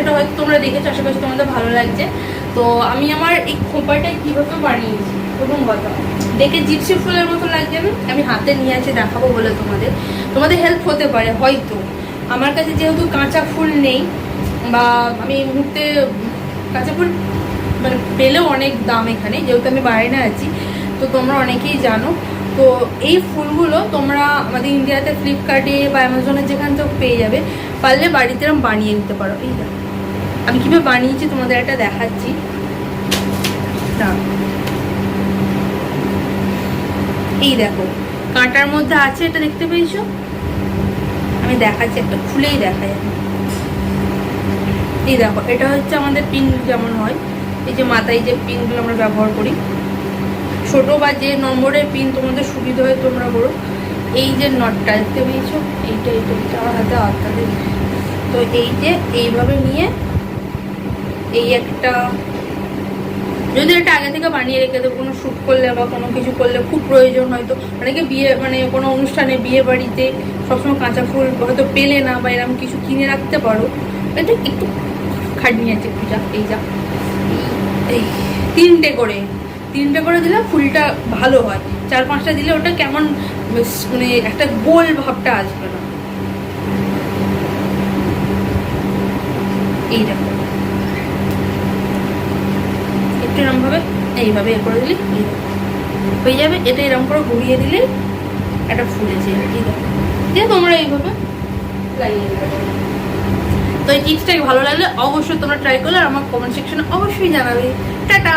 ভিডিওটা হয়তো তোমরা দেখেছো, আশা করছি তোমাদের ভালো লাগছে। তো আমি আমার এই খোঁপাটা কীভাবে বানিয়েছি প্রথম কথা, দেখে জিপসি ফুলের মতো লাগছে না? আমি হাতে নিয়ে আছে দেখাবো বলে তোমাদের হেল্প হতে পারে হয়তো। আমার কাছে যেহেতু কাঁচা ফুল নেই, বা আমি এই মুহূর্তে কাঁচা ফুল মানে পেলেও অনেক দাম এখানে, যেহেতু আমি বাইরে আছি, তো তোমরা অনেকেই জানো। তো এই ফুলগুলো তোমরা আমাদের ইন্ডিয়াতে ফ্লিপকার্টে বা অ্যামাজনে যেখান থেকে পেয়ে যাবে, পারলে বাড়িতে এরকম বানিয়ে নিতে পারো। এই দেখো আমি কীভাবে বানিয়েছি তোমাদের একটা দেখাচ্ছি। না, এই দেখো কাঁটার মধ্যে আছে, এটা দেখতে পেয়েছো? আমি দেখাচ্ছি, একটা খুলেই দেখাই। এই দেখো, এটা হচ্ছে আমাদের পিন যেমন হয়, এই যে মাথায় যে পিনগুলো আমরা ব্যবহার করি, ছোটো বা যে নম্বরের পিন তোমাদের সুবিধা হয় তোমরা করো। এই যে নটটা দেখতে পেয়েছো, এইটা আমার হাতে আটকাতে, তো এই যে এইভাবে নিয়ে এই একটা, যদি এটা আগে থেকে বানিয়ে রেখে দেবো, কোনো শ্যুট করলে বা কোনো কিছু করলে খুব প্রয়োজন হয়তো, অনেকে বিয়ে মানে কোনো অনুষ্ঠানে বিয়ে বাড়িতে সবসময় কাঁচা ফুল হয়তো পেলে না, বা এরকম কিছু কিনে রাখতে পারো। এটা একটু খাটনি আছে, একটু যা এই যা এই তিনটে করে দিলে ফুলটা ভালো হয়। 4-5টা দিলে ওটা কেমন মানে একটা গোল ভাবটা আসবে না। এই দেখো একটু এরকম ভাবে এইভাবে করে দিলে হয়ে যাবে। এটা এরকম করে ঘুরিয়ে দিলে একটা ফুলেছে। এই দেখো, দিয়ে তোমরা এইভাবে লাগিয়ে দেবে। তো এই টিপসটাকে ভালো লাগলে অবশ্যই তোমরা ট্রাই করলে আর আমার কমেন্ট সেকশনে অবশ্যই জানাবে। টাটা।